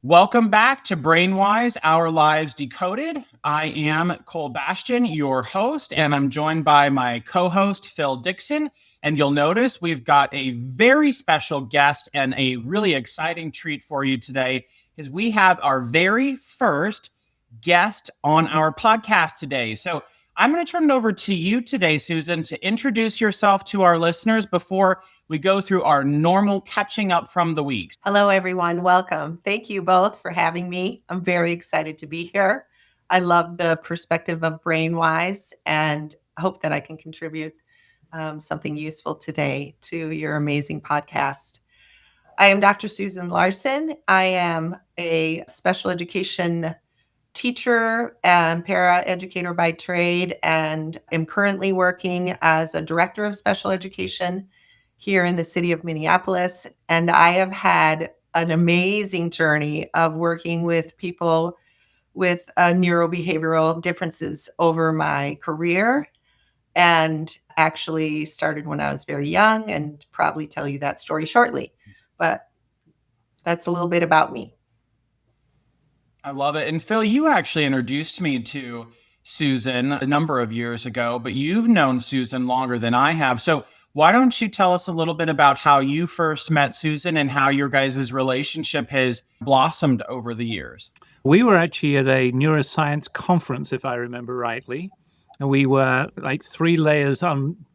Welcome back to BrainWise, Our Lives Decoded. I am Cole Bastian, your host, and I'm joined by my co-host, Phil Dixon. And you'll notice we've got a very special guest and a really exciting treat for you today, is we have our very first guest on our podcast today. So I'm going to turn it over to you today, Susan, to introduce yourself to our listeners before we go through our normal catching up from the week. Hello, everyone. Welcome. Thank you both for having me. I'm very excited to be here. I love the perspective of BrainWise and hope that I can contribute something useful today to your amazing podcast. I am Dr. Susan Larson. I am a special education teacher and paraeducator by trade, and am currently working as a director of special education here in the city of Minneapolis. And I have had an amazing journey of working with people with neurobehavioral differences over my career, and actually started when I was very young, and probably tell you that story shortly. But that's a little bit about me. I love it. And Phil, you actually introduced me to Susan a number of years ago, but you've known Susan longer than I have. So why don't you tell us a little bit about how you first met Susan and how your guys' relationship has blossomed over the years? We were actually at a neuroscience conference, if I remember rightly. And we were like 3 layers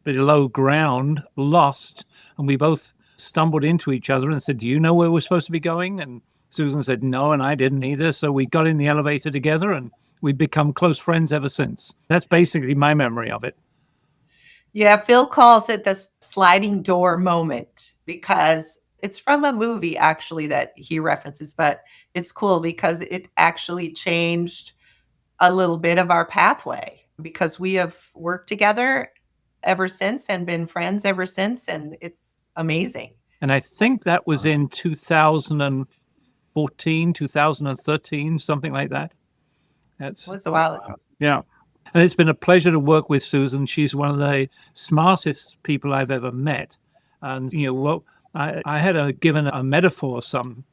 below ground, lost. And we both stumbled into each other and said, "Do you know where we're supposed to be going?" And Susan said, "No," and I didn't either. So we got in the elevator together and we've become close friends ever since. That's basically my memory of it. Yeah, Phil calls it the sliding door moment because it's from a movie actually that he references, but it's cool because it actually changed a little bit of our pathway because we have worked together ever since and been friends ever since, and it's amazing. And I think that was in 2014, 2013, something like that. It was a while ago. Yeah. And it's been a pleasure to work with Susan. She's one of the smartest people I've ever met. And, I had given a metaphor some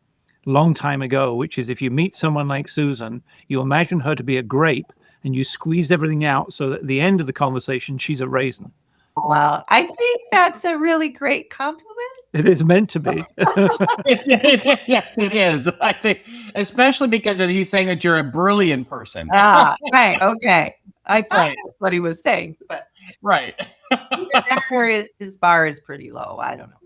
long time ago, which is if you meet someone like Susan, you imagine her to be a grape and you squeeze everything out so that at the end of the conversation, she's a raisin. Wow. I think that's a really great compliment. It is meant to be. Yes, it is. I think, especially because he's saying that you're a brilliant person. Right. Okay. I thought that's what he was saying, but right. His bar is pretty low. I don't know.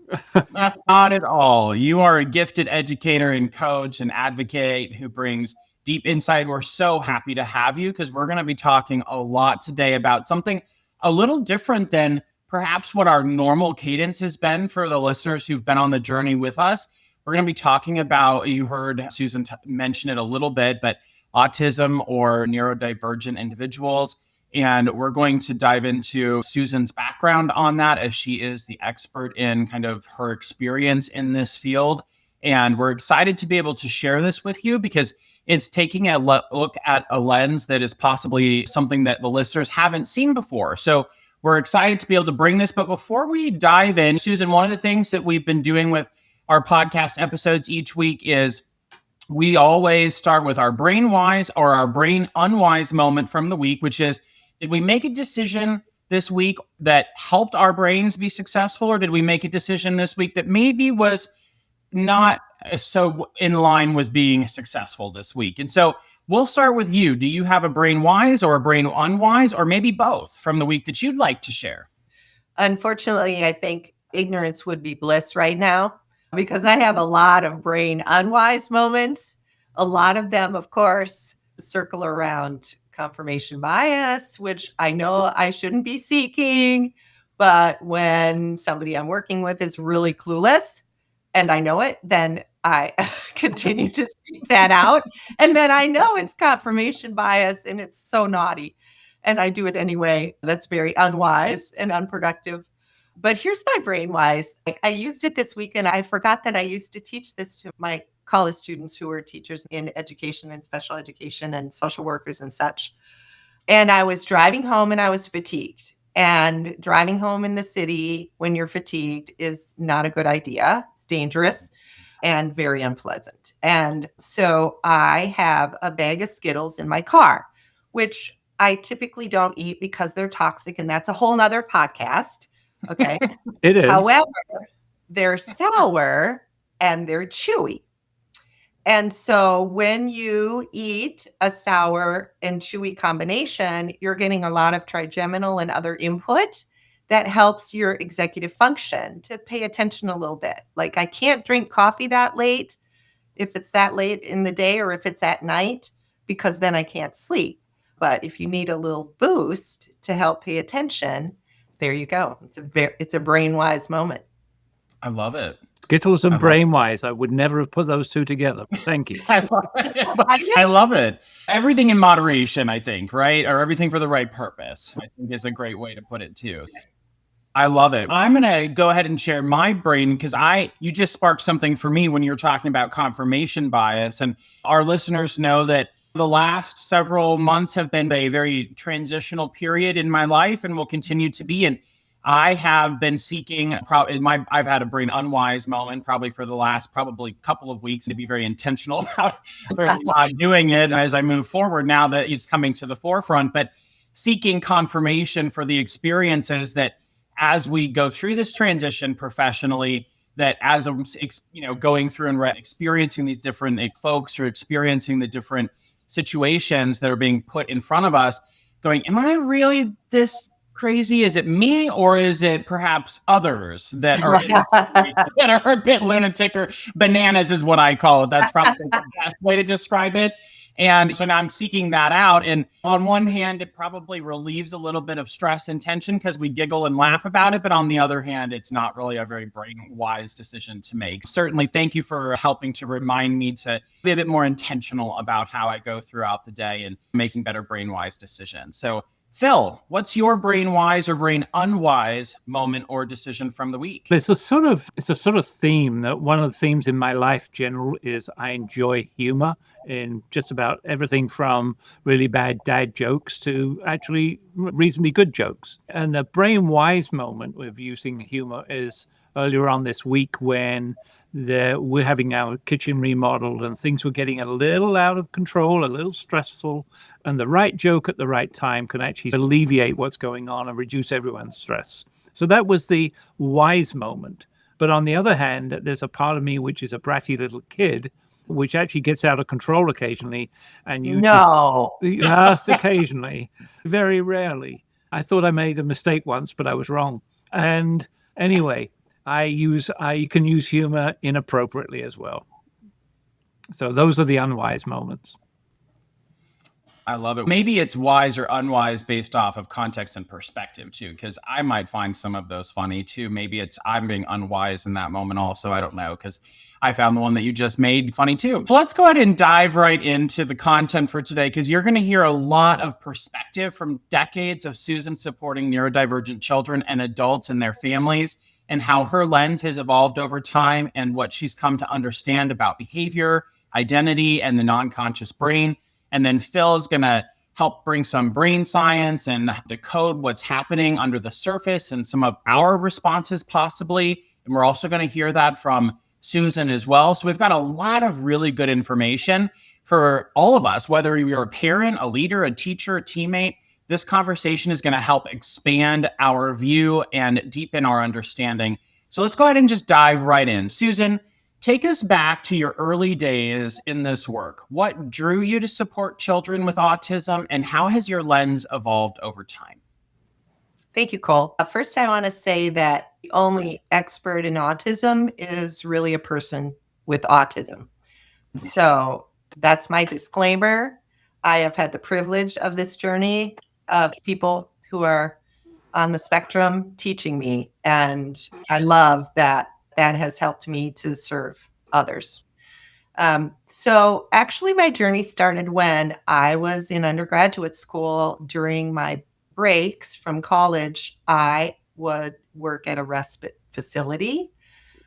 Not at all. You are a gifted educator and coach and advocate who brings deep insight. We're so happy to have you because we're going to be talking a lot today about something a little different than perhaps what our normal cadence has been for the listeners who've been on the journey with us. We're going to be talking about, you heard Susan mention it a little bit, but autism or neurodivergent individuals. And we're going to dive into Susan's background on that as she is the expert in kind of her experience in this field. And we're excited to be able to share this with you because it's taking a look at a lens that is possibly something that the listeners haven't seen before. So we're excited to be able to bring this. But before we dive in, Susan, one of the things that we've been doing with our podcast episodes each week is we always start with our BrainWise or our Brain Unwise moment from the week, which is, did we make a decision this week that helped our brains be successful? Or did we make a decision this week that maybe was not so in line with being successful this week? And so we'll start with you. Do you have a BrainWise or a Brain Unwise, or maybe both from the week that you'd like to share? Unfortunately, I think ignorance would be bliss right now because I have a lot of Brain Unwise moments. A lot of them, of course, circle around confirmation bias, which I know I shouldn't be seeking. But when somebody I'm working with is really clueless and I know it, then I continue to seek that out. And then I know it's confirmation bias and it's so naughty. And I do it anyway. That's very unwise and unproductive. But here's my BrainWise. I used it this week and I forgot that I used to teach this to my college students who were teachers in education and special education and social workers and such. And I was driving home and I was fatigued. And driving home in the city when you're fatigued is not a good idea. It's dangerous. and very unpleasant. And so I have a bag of Skittles in my car, which I typically don't eat because they're toxic. And that's a whole nother podcast. Okay. It is. However, they're sour and they're chewy. And so when you eat a sour and chewy combination, you're getting a lot of trigeminal and other input that helps your executive function to pay attention a little bit. Like I can't drink coffee that late if it's that late in the day or if it's at night, because then I can't sleep. But if you need a little boost to help pay attention, there you go. It's a BrainWise moment. I love it. Skittles and BrainWise. I would never have put those two together. Thank you. I love it. Everything in moderation, I think, right? Or everything for the right purpose, I think is a great way to put it too. I love it. I'm going to go ahead and share my brain because you just sparked something for me when you're talking about confirmation bias. And our listeners know that the last several months have been a very transitional period in my life and will continue to be. And I have been seeking, I've had a brain unwise moment probably for the last couple of weeks to be very intentional about doing it as I move forward now that it's coming to the forefront, but seeking confirmation for the experiences that as we go through this transition professionally, that as I'm, going through and experiencing these different folks or experiencing the different situations that are being put in front of us, going, am I really this crazy? Is it me or is it perhaps others that are that are a bit lunatic or bananas is what I call it. That's probably the best way to describe it. And so now I'm seeking that out. And on one hand, it probably relieves a little bit of stress and tension because we giggle and laugh about it. But on the other hand, it's not really a very brain-wise decision to make. Certainly, thank you for helping to remind me to be a bit more intentional about how I go throughout the day and making better brain-wise decisions. So Phil, what's your brain wise or brain unwise moment or decision from the week? It's a sort of theme that one of the themes in my life general is I enjoy humor in just about everything from really bad dad jokes to actually reasonably good jokes. And the brain wise moment with using humor is earlier on this week when we're having our kitchen remodeled and things were getting a little out of control, a little stressful, and the right joke at the right time can actually alleviate what's going on and reduce everyone's stress. So that was the wise moment. But on the other hand, there's a part of me which is a bratty little kid, which actually gets out of control occasionally. And just occasionally, very rarely. I thought I made a mistake once, but I was wrong. And anyway, I can use humor inappropriately as well. So those are the unwise moments. I love it. Maybe it's wise or unwise based off of context and perspective too, because I might find some of those funny too. Maybe I'm being unwise in that moment also. I don't know, because I found the one that you just made funny too. So let's go ahead and dive right into the content for today, because you're going to hear a lot of perspective from decades of Susan supporting neurodivergent children and adults and their families, and how her lens has evolved over time and what she's come to understand about behavior, identity, and the non-conscious brain. And then Phil's going to help bring some brain science and decode what's happening under the surface and some of our responses possibly. And we're also going to hear that from Susan as well. So we've got a lot of really good information for all of us, whether you're a parent, a leader, a teacher, a teammate. This conversation is going to help expand our view and deepen our understanding. So let's go ahead and just dive right in. Susan, take us back to your early days in this work. What drew you to support children with autism, and how has your lens evolved over time? Thank you, Cole. First, I want to say that the only expert in autism is really a person with autism. So that's my disclaimer. I have had the privilege of this journey of people who are on the spectrum teaching me, and I love that has helped me to serve others. So actually my journey started when I was in undergraduate school. During my breaks from college, I would work at a respite facility,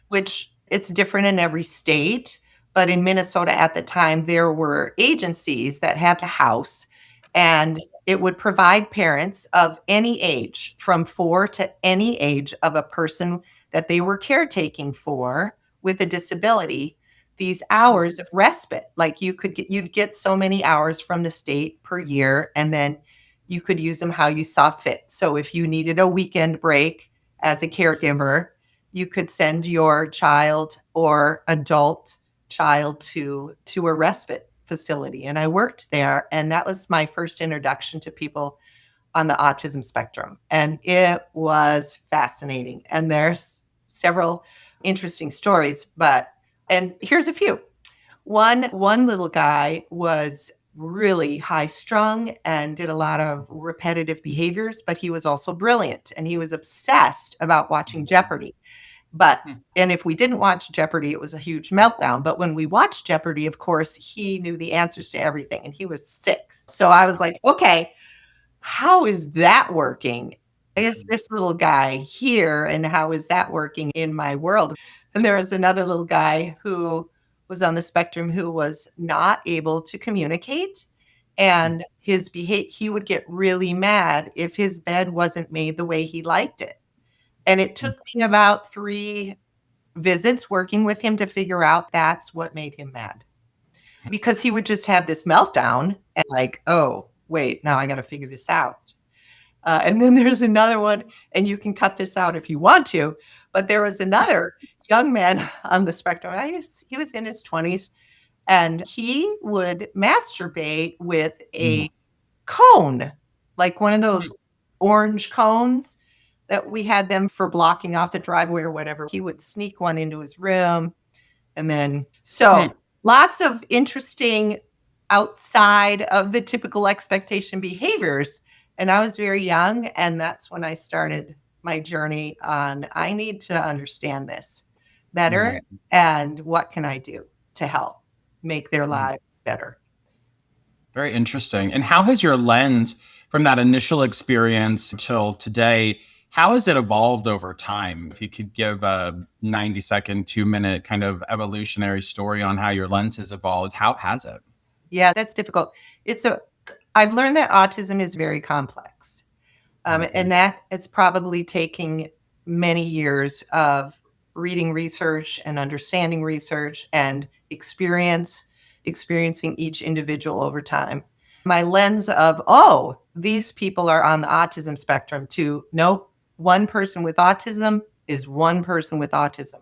which it's different in every state. But in Minnesota at the time, there were agencies that had the house, and it would provide parents of any age, from 4 to any age of a person that they were caretaking for with a disability, these hours of respite. Like you'd get so many hours from the state per year, and then you could use them how you saw fit. So if you needed a weekend break as a caregiver, you could send your child or adult child to a respite facility. And I worked there, and that was my first introduction to people on the autism spectrum. And it was fascinating. And there's several interesting stories, and here's a few. One little guy was really high strung and did a lot of repetitive behaviors, but he was also brilliant, and he was obsessed about watching Jeopardy. And if we didn't watch Jeopardy, it was a huge meltdown. But when we watched Jeopardy, of course, he knew the answers to everything, and he was 6. So I was like, okay, how is that working? Is this little guy here, and how is that working in my world? And there was another little guy who was on the spectrum who was not able to communicate, and he would get really mad if his bed wasn't made the way he liked it. And it took me about 3 visits working with him to figure out that's what made him mad. Because he would just have this meltdown and like, oh, wait, now I got to figure this out. And then there's another one, and you can cut this out if you want to, but there was another young man on the spectrum. He was in his 20s, and he would masturbate with a cone, like one of those orange cones that we had them for blocking off the driveway or whatever. He would sneak one into his room. And then, lots of interesting outside of the typical expectation behaviors. And I was very young, and that's when I started my journey on, I need to understand this better, and what can I do to help make their lives better? Very interesting. And how has your lens from that initial experience till today, how has it evolved over time? If you could give a 90-second, 2-minute kind of evolutionary story on how your lens has evolved, how has it? Yeah, that's difficult. I've learned that autism is very complex. And that it's probably taking many years of reading research and understanding research and experiencing each individual over time. My lens of, oh, these people are on the autism spectrum, to nope, one person with autism is one person with autism.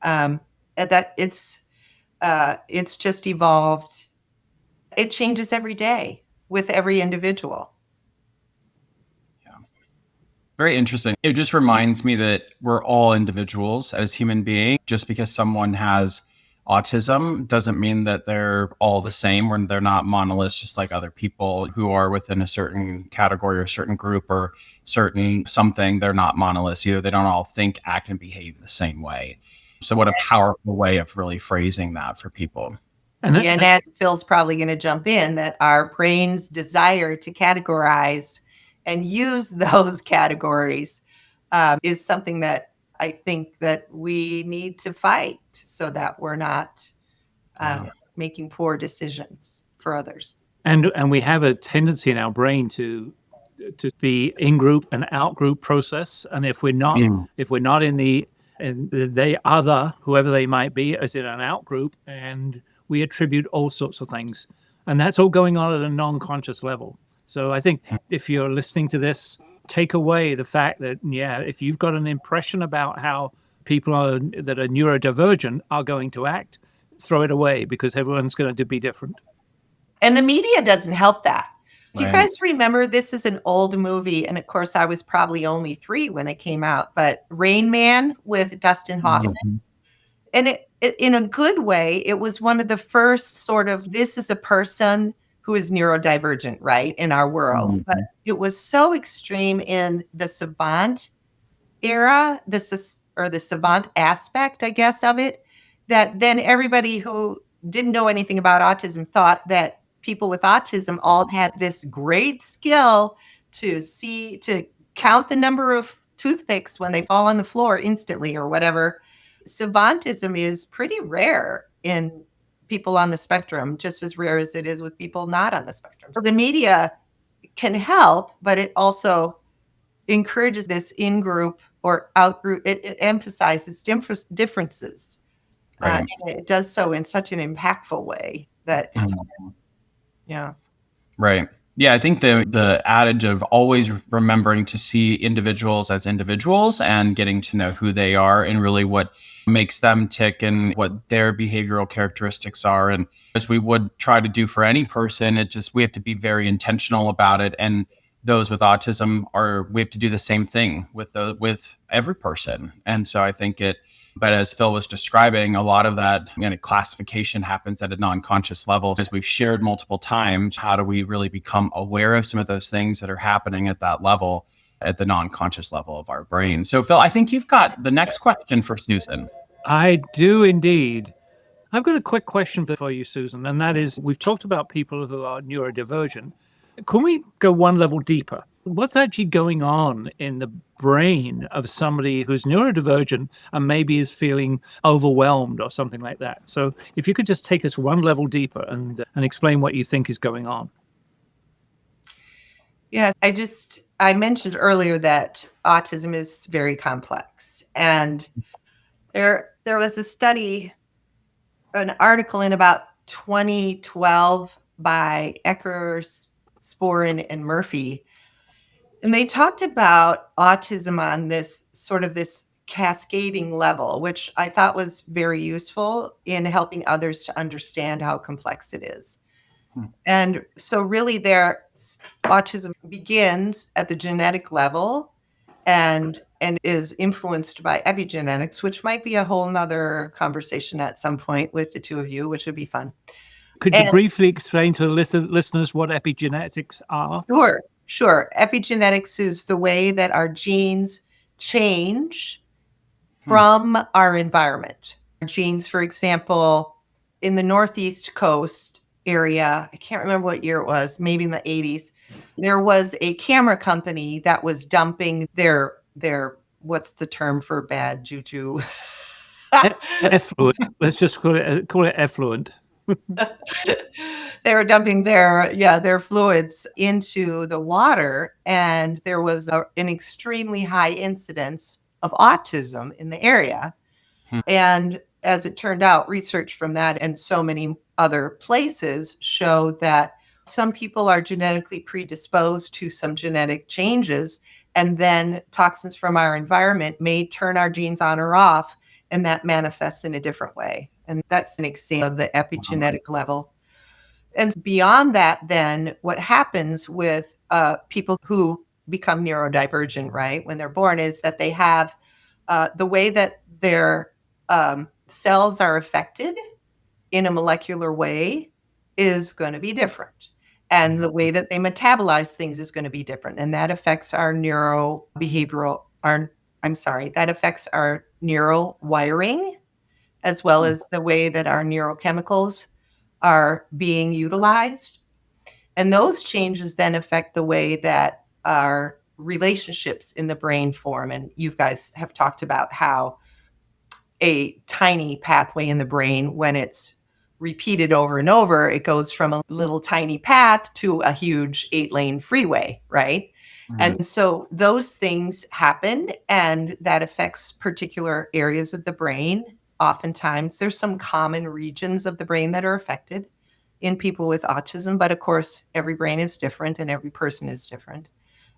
And that it's just evolved. It changes every day with every individual. Very interesting. It just reminds me that we're all individuals as human beings. Just because someone has autism doesn't mean that they're all the same, or they're not monoliths, just like other people who are within a certain category or a certain group or certain something. They're not monoliths either. They don't all think, act, and behave the same way. So what a powerful way of really phrasing that for people. And as Phil's probably going to jump in, that our brain's desire to categorize and use those categories is something that I think that we need to fight, so that we're not making poor decisions for others. And we have a tendency in our brain to be in group and out group process. And if we're not in the they other, whoever they might be, is in an out group, and we attribute all sorts of things, and that's all going on at a non-conscious level. So I think if you're listening to this, take away the fact that, if you've got an impression about how people that are neurodivergent are going to act, throw it away, because everyone's going to be different. And the media doesn't help that. Do you guys remember, this is an old movie, and of course I was probably only 3 when it came out, but Rain Man with Dustin Hoffman. And it, in a good way, it was one of the first sort of, this is a person who is neurodivergent, right, in our world. But it was so extreme in the savant era, the savant aspect, I guess, of it, that then everybody who didn't know anything about autism thought that people with autism all had this great skill to count the number of toothpicks when they fall on the floor instantly or whatever. Savantism is pretty rare in people on the spectrum, just as rare as it is with people not on the spectrum. So the media can help, but it also encourages this in-group or out-group. It emphasizes differences. Right. And it does so in such an impactful way that it's, yeah. Right. Yeah, I think the adage of always remembering to see individuals as individuals and getting to know who they are and really what makes them tick and what their behavioral characteristics are. And as we would try to do for any person, we have to be very intentional about it. And those with autism we have to do the same thing with every person. And so I think but as Phil was describing, a lot of that classification happens at a non-conscious level. As we've shared multiple times, how do we really become aware of some of those things that are happening at that level, at the non-conscious level of our brain? So, Phil, I think you've got the next question for Susan. I do indeed. I've got a quick question for you, Susan, and that is, we've talked about people who are neurodivergent. Can we go one level deeper? What's actually going on in the brain of somebody who's neurodivergent and maybe is feeling overwhelmed or something like that? So if you could just take us one level deeper and explain what you think is going on. Yeah, I mentioned earlier that autism is very complex. And there was a study, an article in about 2012 by Ecker, Sporin, and Murphy. And they talked about autism on this cascading level, which I thought was very useful in helping others to understand how complex it is. And so really autism begins at the genetic level and is influenced by epigenetics, which might be a whole nother conversation at some point with the two of you, which would be fun. Could you briefly explain to the listeners what epigenetics are? Sure. Epigenetics is the way that our genes change from our environment. Genes, for example, in the Northeast Coast area, I can't remember what year it was, maybe in the 80s, there was a camera company that was dumping their what's the term for bad juju? Effluent. Let's just call it effluent. They were dumping their fluids into the water, and there was an extremely high incidence of autism in the area. And as it turned out, research from that and so many other places showed that some people are genetically predisposed to some genetic changes, and then toxins from our environment may turn our genes on or off, and that manifests in a different way. And that's an example of the epigenetic level. And beyond that, then what happens with people who become neurodivergent, right, when they're born, is that they have the way that their cells are affected in a molecular way is going to be different. And the way that they metabolize things is going to be different. And that affects our that affects our neural wiring, as well as the way that our neurochemicals are being utilized. And those changes then affect the way that our relationships in the brain form. And you guys have talked about how a tiny pathway in the brain, when it's repeated over and over, it goes from a little tiny path to a huge 8-lane freeway, right? And so those things happen, and that affects particular areas of the brain. Oftentimes, there's some common regions of the brain that are affected in people with autism, but of course, every brain is different and every person is different.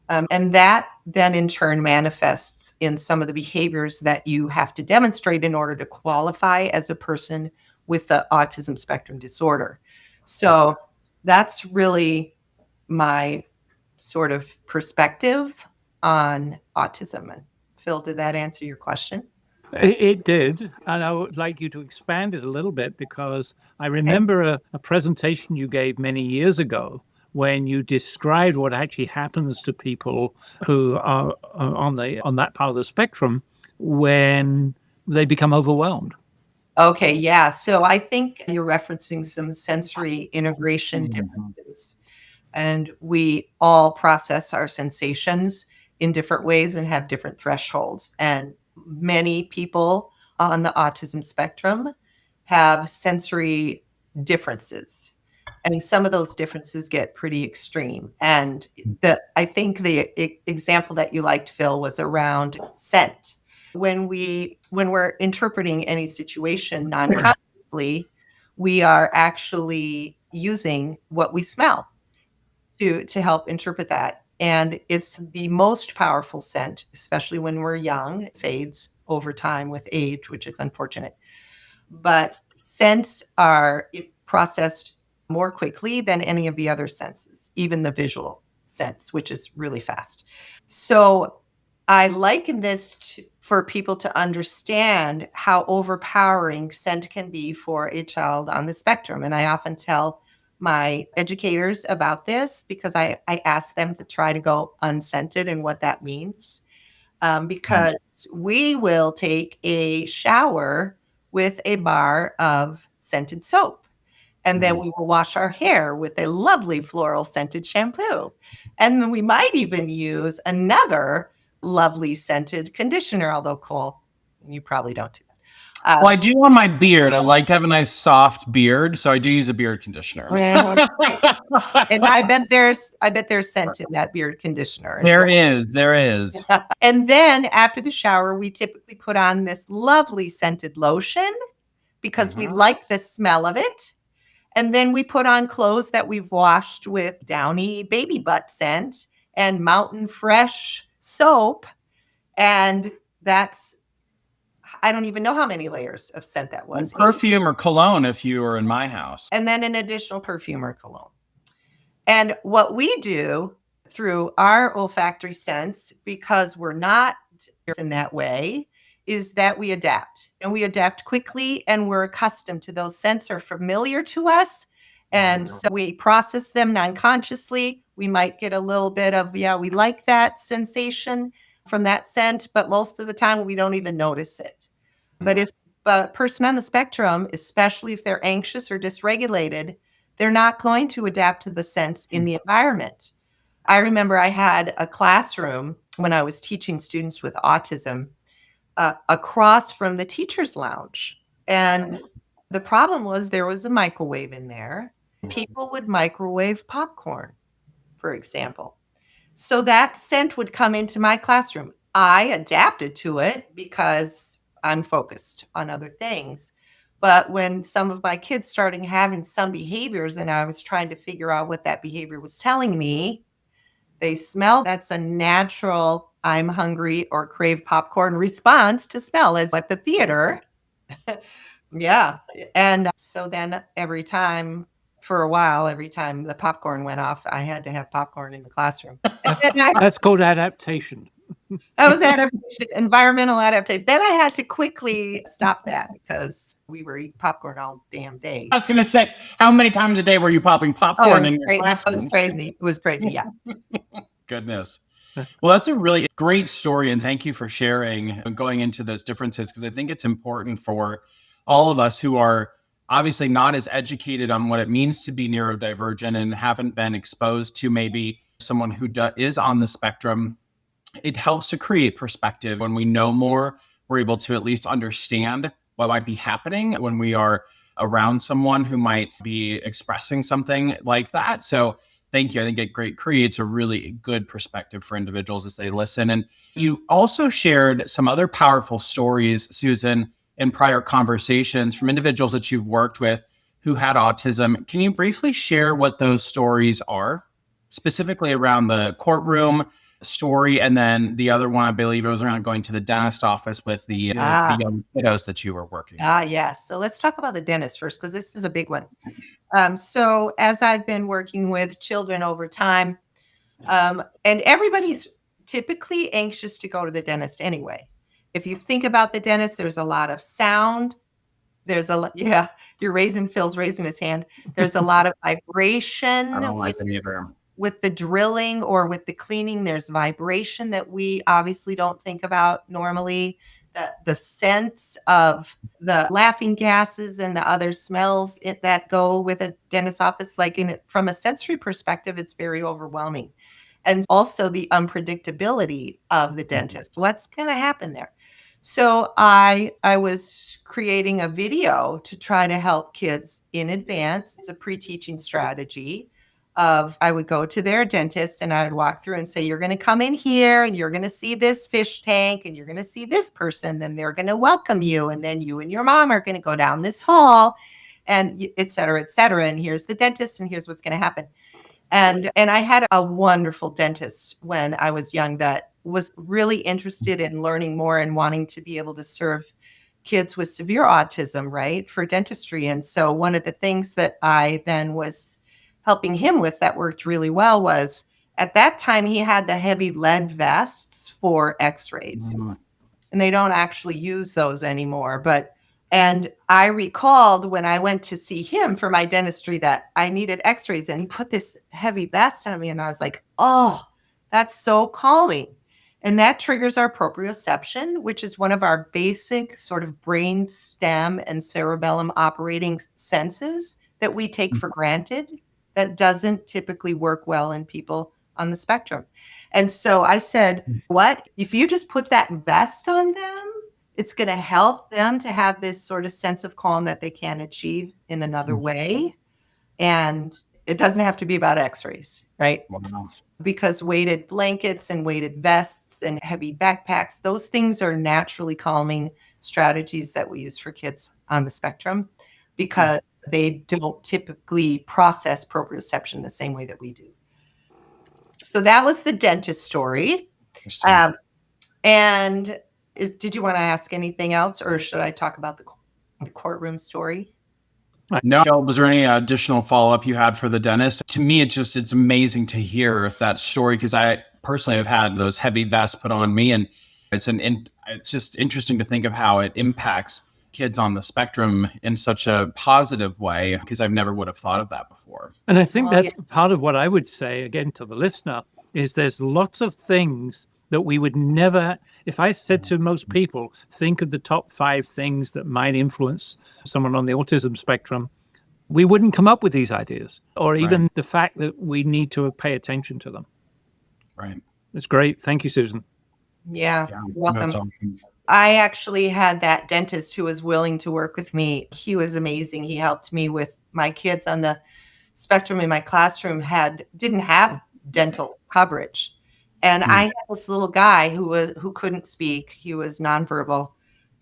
And that then in turn manifests in some of the behaviors that you have to demonstrate in order to qualify as a person with the autism spectrum disorder. So that's really my sort of perspective on autism. And Phil, did that answer your question? It did. And I would like you to expand it a little bit, because I remember a presentation you gave many years ago when you described what actually happens to people who are on that part of the spectrum when they become overwhelmed. Okay, yeah. So I think you're referencing some sensory integration differences. And we all process our sensations in different ways and have different thresholds. And many people on the autism spectrum have sensory differences. And some of those differences get pretty extreme. And I think the example that you liked, Phil, was around scent. when we're interpreting any situation non-consciously, we are actually using what we smell to help interpret that. And it's the most powerful scent, especially when we're young. It fades over time with age, which is unfortunate. But scents are processed more quickly than any of the other senses, even the visual sense, which is really fast. So I liken this for people to understand how overpowering scent can be for a child on the spectrum. And I often tell my educators about this because I ask them to try to go unscented and what that means. Because we will take a shower with a bar of scented soap. And then we will wash our hair with a lovely floral scented shampoo. And then we might even use another lovely scented conditioner, although Cole, you probably don't do that. Well, I do on my beard. I like to have a nice soft beard, so I do use a beard conditioner. And I bet there's scent in that beard conditioner. There is. And then after the shower, we typically put on this lovely scented lotion because we like the smell of it. And then we put on clothes that we've washed with Downy baby butt scent and Mountain Fresh soap. And I don't even know how many layers of scent that was. And perfume or cologne if you were in my house. And then an additional perfume or cologne. And what we do through our olfactory sense, because we're not in that way, is that we adapt. And we adapt quickly, and we're accustomed to those scents are familiar to us. And so we process them non-consciously. We might get a little bit of, we like that sensation from that scent, but most of the time we don't even notice it. But if a person on the spectrum, especially if they're anxious or dysregulated, they're not going to adapt to the scents in the environment. I remember I had a classroom when I was teaching students with autism across from the teacher's lounge. And the problem was there was a microwave in there. People would microwave popcorn, for example. So that scent would come into my classroom. I adapted to it because I'm focused on other things. But when some of my kids started having some behaviors and I was trying to figure out what that behavior was telling me, they smell. That's a natural I'm hungry or crave popcorn response to smell, as at the theater. Yeah. And so then every time the popcorn went off, I had to have popcorn in the classroom. That's called adaptation. That was adaptation, environmental adaptation. Then I had to quickly stop that because we were eating popcorn all damn day. I was going to say, how many times a day were you popping popcorn in your classroom? It was crazy. Yeah. Goodness. Well, that's a really great story. And thank you for sharing and going into those differences, because I think it's important for all of us who are obviously not as educated on what it means to be neurodivergent and haven't been exposed to maybe someone who is on the spectrum. It helps to create perspective. When we know more, we're able to at least understand what might be happening when we are around someone who might be expressing something like that. So thank you. I think it creates a really good perspective for individuals as they listen. And you also shared some other powerful stories, Susan, in prior conversations from individuals that you've worked with who had autism. Can you briefly share what those stories are, specifically around the courtroom story? And then the other one, I believe it was around going to the dentist office with the young kiddos that you were working with. Yes. So let's talk about the dentist first, because this is a big one. So as I've been working with children over time, and everybody's typically anxious to go to the dentist anyway. If you think about the dentist, there's a lot of sound. There's Phil's raising his hand. There's a lot of vibration. I don't like them either. With the drilling or with the cleaning, there's vibration that we obviously don't think about normally. The sense of the laughing gases and the other smells that go with a dentist's office, from a sensory perspective, it's very overwhelming. And also the unpredictability of the dentist. What's going to happen there? So I was creating a video to try to help kids in advance. It's a pre-teaching strategy of I would go to their dentist and I would walk through and say, you're going to come in here and you're going to see this fish tank and you're going to see this person. Then they're going to welcome you. And then you and your mom are going to go down this hall and et cetera, et cetera. And here's the dentist and here's what's going to happen. And I had a wonderful dentist when I was young that was really interested in learning more and wanting to be able to serve kids with severe autism, right, for dentistry. And so one of the things that I then was helping him with that worked really well was at that time he had the heavy lead vests for x-rays. And they don't actually use those anymore. And I recalled when I went to see him for my dentistry that I needed x-rays and he put this heavy vest on me and I was like, oh, that's so calming. And that triggers our proprioception, which is one of our basic sort of brain stem and cerebellum operating senses that we take for granted that doesn't typically work well in people on the spectrum. And so I said, what? If you just put that vest on them, it's going to help them to have this sort of sense of calm that they can achieve in another way. And it doesn't have to be about x-rays, right? Wow. Because weighted blankets and weighted vests and heavy backpacks, those things are naturally calming strategies that we use for kids on the spectrum because they don't typically process proprioception the same way that we do. So that was the dentist story. And did you want to ask anything else or should I talk about the courtroom story? No. Was there any additional follow-up you had for the dentist? To me, it's amazing to hear that story because I personally have had those heavy vests put on me, and it's just interesting to think of how it impacts kids on the spectrum in such a positive way because I've never would have thought of that before. And I think that's part of what I would say again to the listener is there's lots of things that we would never, if I said to most people, think of the top 5 things that might influence someone on the autism spectrum, we wouldn't come up with these ideas or even the fact that we need to pay attention to them. Right. That's great. Thank you, Susan. Yeah. Welcome. That's awesome. I actually had that dentist who was willing to work with me. He was amazing. He helped me with my kids on the spectrum in my classroom didn't have dental coverage. And I had this little guy who couldn't speak. He was nonverbal.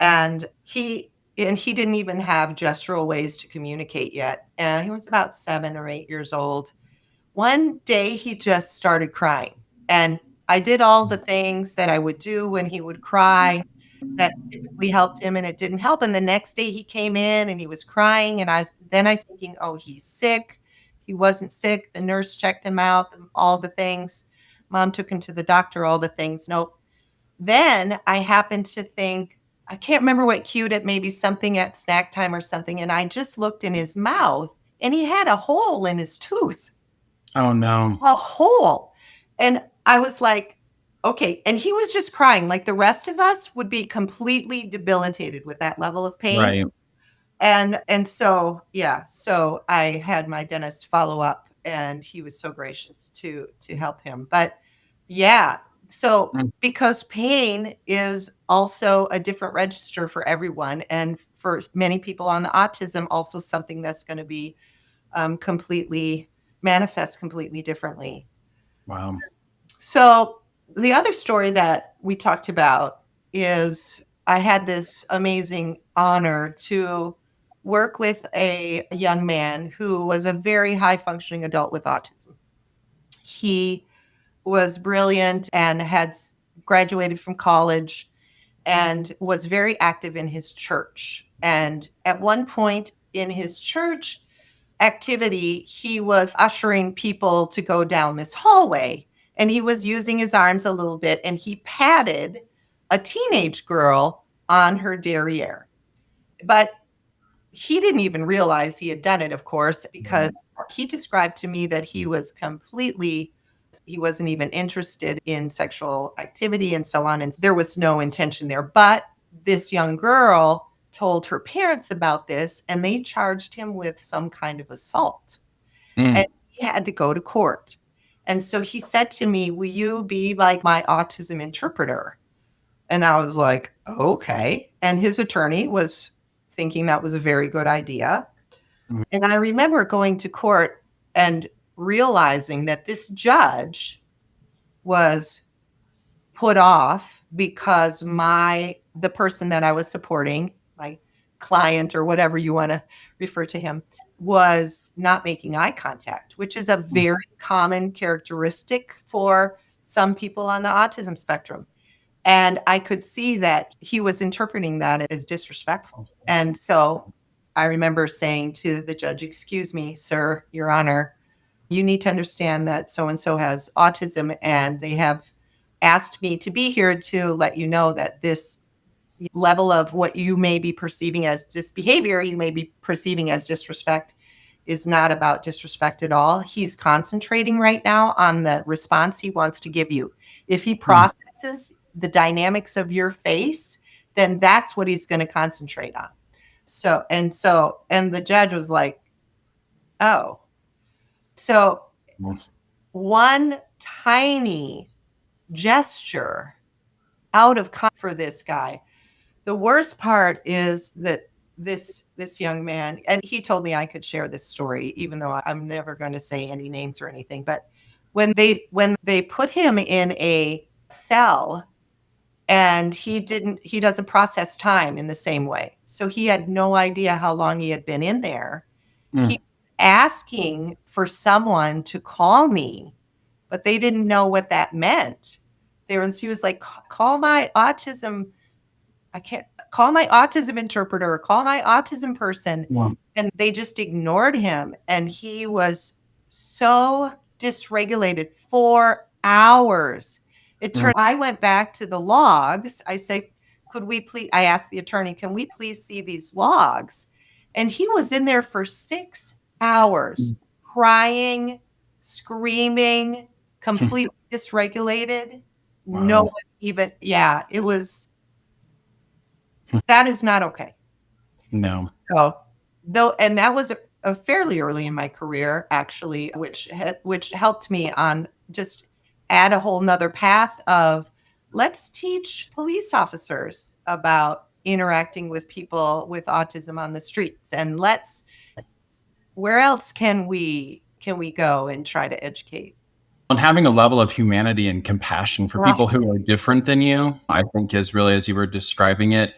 And he didn't even have gestural ways to communicate yet. He was about 7 or 8 years old. One day he just started crying. And I did all the things that I would do when he would cry that typically helped him, and it didn't help. And the next day he came in and he was crying. And I was thinking, oh, he's sick. He wasn't sick. The nurse checked him out, all the things. Mom took him to the doctor, all the things. Nope. Then I happened to think, I can't remember what cued it, maybe something at snack time or something. And I just looked in his mouth and he had a hole in his tooth. Oh, no. A hole. And I was like, okay. And he was just crying. Like the rest of us would be completely debilitated with that level of pain. Right. And so, so I had my dentist follow up and he was so gracious to help him. But so because pain is also a different register for everyone. And for many people on the autism, also something that's going to be manifest completely differently. Wow. So the other story that we talked about is I had this amazing honor to work with a young man who was a very high functioning adult with autism. He was brilliant and had graduated from college and was very active in his church. And at one point in his church activity, he was ushering people to go down this hallway. And he was using his arms a little bit and he patted a teenage girl on her derriere. But he didn't even realize he had done it, of course, because he described to me that he wasn't even interested in sexual activity and so on. And there was no intention there. But this young girl told her parents about this and they charged him with some kind of assault. And he had to go to court. And so he said to me, will you be like my autism interpreter? And I was like, okay. And his attorney was thinking that was a very good idea. And I remember going to court and realizing that this judge was put off because the person that I was supporting, my client or whatever you want to refer to him, was not making eye contact, which is a very common characteristic for some people on the autism spectrum. And I could see that he was interpreting that as disrespectful. And so I remember saying to the judge, "Excuse me, sir, Your Honor, you need to understand that so-and-so has autism, and they have asked me to be here to let you know that this level of what you may be perceiving as disbehavior, you may be perceiving as disrespect, is not about disrespect at all. He's concentrating right now on the response he wants to give you. If he processes the dynamics of your face, then that's what he's going to concentrate on." And the judge was like, "Oh." So one tiny gesture out of for this guy. The worst part is that this young man, and he told me I could share this story, even though I'm never going to say any names or anything. But when they put him in a cell, and he doesn't process time in the same way, so he had no idea how long he had been in there. He was asking for someone to call me, but they didn't know what that meant. He was like, "Call my autism. I can't call my autism interpreter, or call my autism person." And they just ignored him. And he was so dysregulated for hours. I went back to the logs. I said, I asked the attorney, "Can we please see these logs?" And he was in there for 6 hours, crying, screaming, completely dysregulated. Wow. No one even, it was, that is not okay. No. So, and that was a fairly early in my career, actually, which helped me on just add a whole nother path of, let's teach police officers about interacting with people with autism on the streets, and where else can we go and try to educate? And having a level of humanity and compassion for people who are different than you, I think, is really, as you were describing it,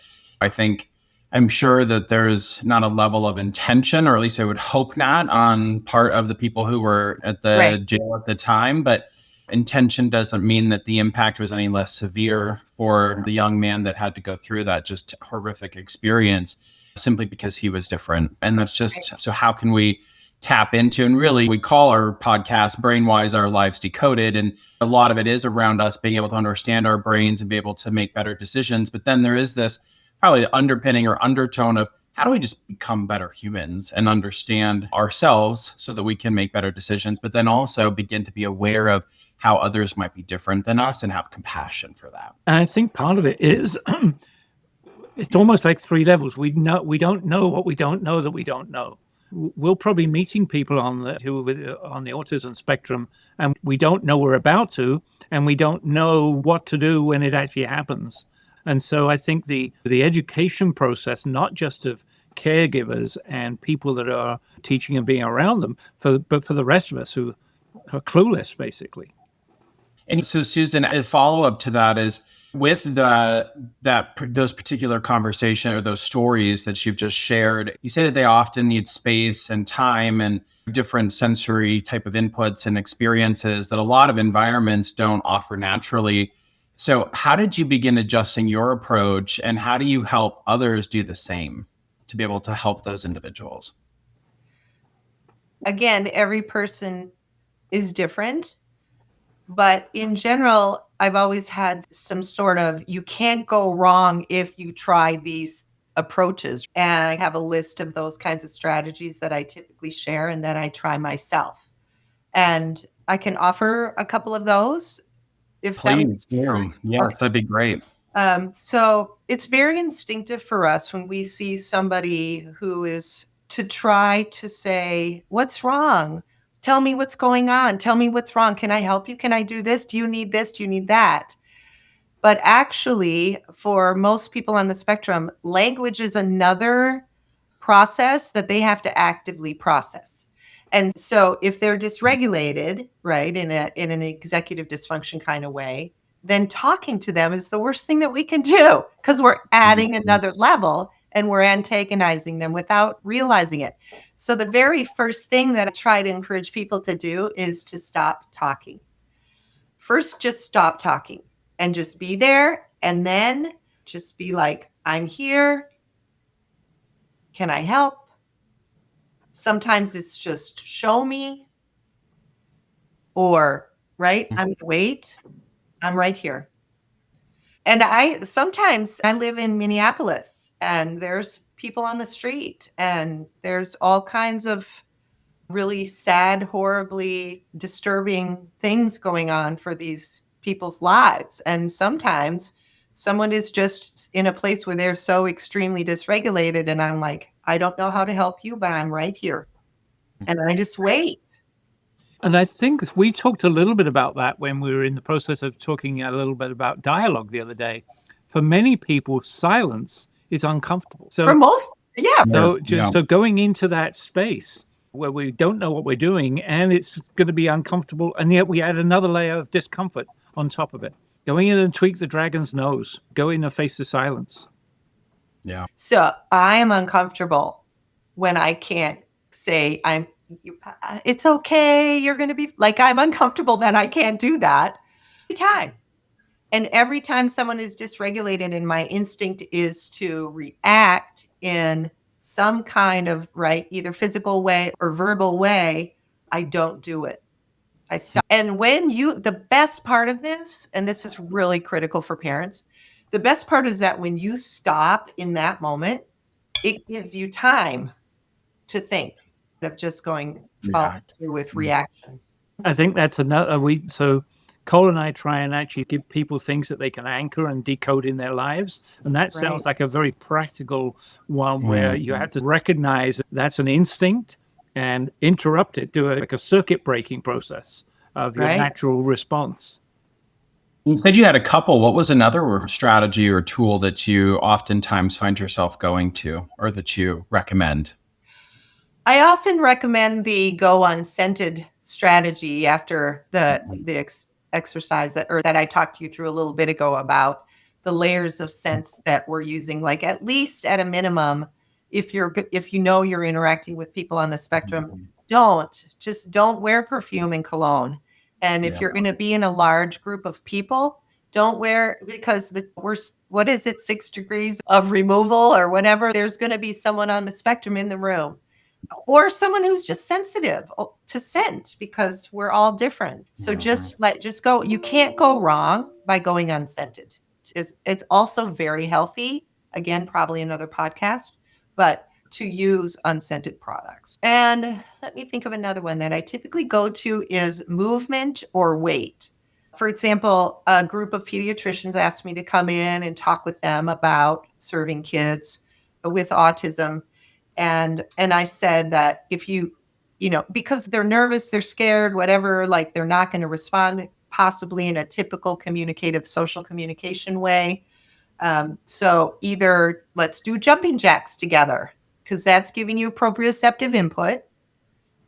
I'm sure that there's not a level of intention, or at least I would hope not, on part of the people who were at the jail at the time. But intention doesn't mean that the impact was any less severe for the young man that had to go through that just horrific experience simply because he was different. And that's just, so how can we tap into, and really we call our podcast BrainWise, our Lives Decoded, and a lot of it is around us being able to understand our brains and be able to make better decisions. But then there is this probably underpinning or undertone of, how do we just become better humans and understand ourselves so that we can make better decisions, but then also begin to be aware of how others might be different than us and have compassion for that. And I think part of it is it's almost like 3 levels. We don't know what we don't know that we don't know. We're probably meeting people on the autism spectrum, and we don't know we're about to, and we don't know what to do when it actually happens. And so I think the education process, not just of caregivers and people that are teaching and being around them, but for the rest of us who are clueless, basically. And so, Susan, a follow-up to that is, with those particular conversations or those stories that you've just shared, you say that they often need space and time and different sensory type of inputs and experiences that a lot of environments don't offer naturally. So how did you begin adjusting your approach, and how do you help others do the same to be able to help those individuals? Again, every person is different. But in general, I've always had some sort of, you can't go wrong if you try these approaches. And I have a list of those kinds of strategies that I typically share and that I try myself. And I can offer a couple of those. Please, yes, that'd be great. So it's very instinctive for us when we see somebody who is, to try to say, "What's wrong? Tell me what's going on. Tell me what's wrong. Can I help you? Can I do this? Do you need this? Do you need that?" But actually, for most people on the spectrum, language is another process that they have to actively process. And so if they're dysregulated, right, in an executive dysfunction kind of way, then talking to them is the worst thing that we can do, because we're adding another level and we're antagonizing them without realizing it. So the very first thing that I try to encourage people to do is to stop talking. First, just stop talking and just be there. And then just be like, I'm here. Can I help? Sometimes it's just show me, or, right, I'm wait, I'm right here. And sometimes I live in Minneapolis and there's people on the street and there's all kinds of really sad, horribly disturbing things going on for these people's lives. And sometimes someone is just in a place where they're so extremely dysregulated. And I'm like, I don't know how to help you, but I'm right here. And I just wait. And I think we talked a little bit about that when we were in the process of talking a little bit about dialogue the other day. For many people, silence is uncomfortable. So for most, yeah. So going into that space where we don't know what we're doing and it's going to be uncomfortable, and yet we add another layer of discomfort on top of it. Going in and tweak the dragon's nose. Go in and face the silence. Yeah. So I am uncomfortable when I can't say it's okay. You're going to be like, I'm uncomfortable that I can't do that every time. And every time someone is dysregulated and my instinct is to react in some kind of, right, either physical way or verbal way, I don't do it. I stop. And the best part of this, and this is really critical for parents, the best part is that when you stop in that moment, it gives you time to think of just going with reactions. I think that's another so Cole and I try and actually give people things that they can anchor and decode in their lives. And that sounds like a very practical one where you have to recognize that's an instinct and interrupt it, do like a circuit breaking process of your natural response. You said you had a couple. What was another strategy or tool that you oftentimes find yourself going to, or that you recommend? I often recommend the go unscented strategy after the exercise that I talked to you through a little bit ago about the layers of scents that we're using. Like, at least at a minimum, if you know you're interacting with people on the spectrum, don't wear perfume and cologne. And if you're going to be in a large group of people, don't wear, because what is it, 6 degrees of removal or whatever, there's going to be someone on the spectrum in the room, or someone who's just sensitive to scent, because we're all different. So just go. You can't go wrong by going unscented. It's also very healthy. Again, probably another podcast, but to use unscented products. And let me think of another one that I typically go to is movement or weight. For example, a group of pediatricians asked me to come in and talk with them about serving kids with autism. And I said that if because they're nervous, they're scared, whatever, like they're not going to respond possibly in a typical communicative social communication way. So either let's do jumping jacks together, because that's giving you proprioceptive input,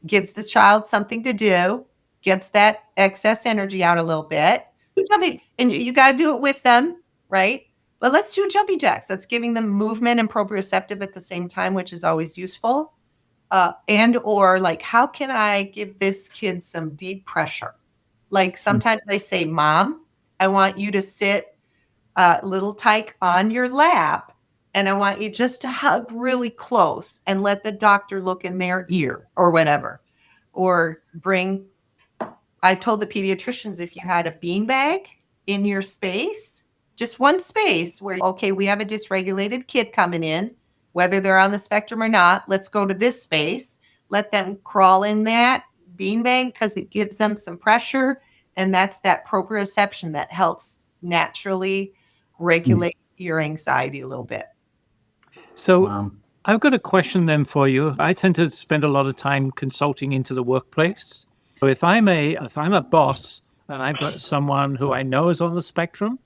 gives the child something to do, gets that excess energy out a little bit. And you got to do it with them, right? But let's do jumping jacks. That's giving them movement and proprioceptive at the same time, which is always useful. Or like, how can I give this kid some deep pressure? Like sometimes I say, Mom, I want you to sit little Tyke on your lap, and I want you just to hug really close and let the doctor look in their ear or whatever. Or I told the pediatricians, if you had a beanbag in your space, just one space where, okay, we have a dysregulated kid coming in, whether they're on the spectrum or not, let's go to this space, let them crawl in that beanbag, because it gives them some pressure. And that's that proprioception that helps naturally regulate your anxiety a little bit. So I've got a question then for you. I tend to spend a lot of time consulting into the workplace. So if I'm a boss and I've got someone who I know is on the spectrum,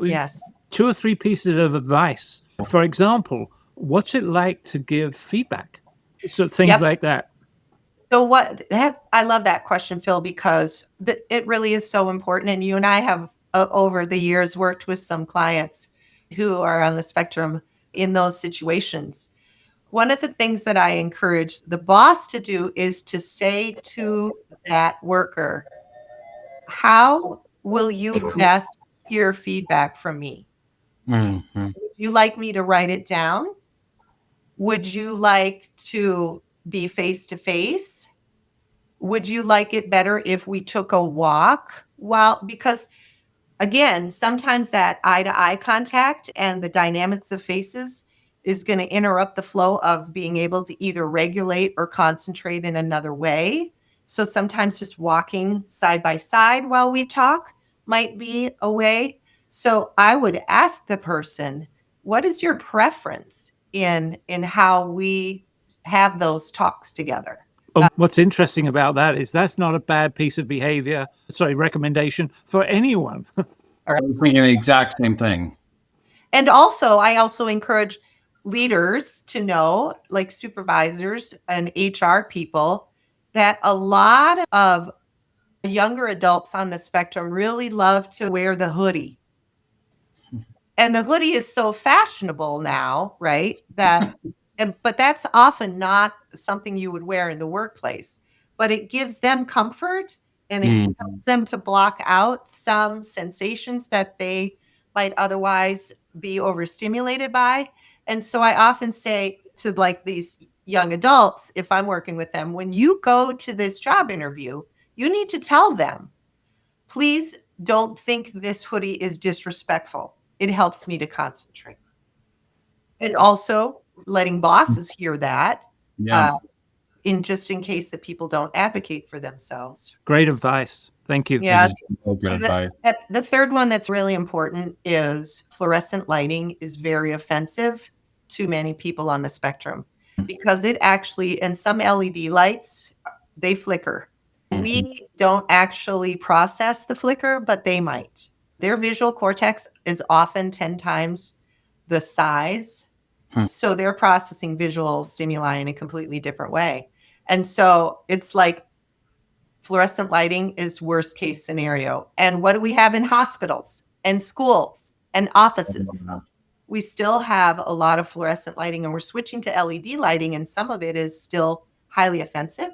yes, 2 or 3 pieces of advice. For example, what's it like to give feedback? So things like that. So I love that question, Phil, because it really is so important. And you and I have over the years worked with some clients who are on the spectrum in those situations. One of the things that I encourage the boss to do is to say to that worker, how will you best hear feedback from me? Mm-hmm. Would you like me to write it down? Would you like to be face to face? Would you like it better if we took a walk? Well, because again, sometimes that eye to eye contact and the dynamics of faces is going to interrupt the flow of being able to either regulate or concentrate in another way. So sometimes just walking side by side while we talk might be a way. So I would ask the person, what is your preference in how we have those talks together? What's interesting about that is that's not a bad piece of behavior, recommendation for anyone. I was thinking the exact same thing. And also, I also encourage leaders to know, like supervisors and HR people, that a lot of younger adults on the spectrum really love to wear the hoodie. And the hoodie is so fashionable now, right? But that's often not something you would wear in the workplace. But it gives them comfort and it helps them to block out some sensations that they might otherwise be overstimulated by. And so I often say to like these young adults, if I'm working with them, when you go to this job interview, you need to tell them, please don't think this hoodie is disrespectful. It helps me to concentrate. And also letting bosses hear that, Yeah. in case that people don't advocate for themselves. Great advice. Thank you. Yeah. Good advice. The third one that's really important is fluorescent lighting is very offensive to many people on the spectrum because it actually, and some LED lights, they flicker. We don't actually process the flicker, but they might. Their visual cortex is often 10 times the size. So they're processing visual stimuli in a completely different way. And so it's like fluorescent lighting is worst case scenario. And what do we have in hospitals and schools and offices? We still have a lot of fluorescent lighting and we're switching to LED lighting and some of it is still highly offensive.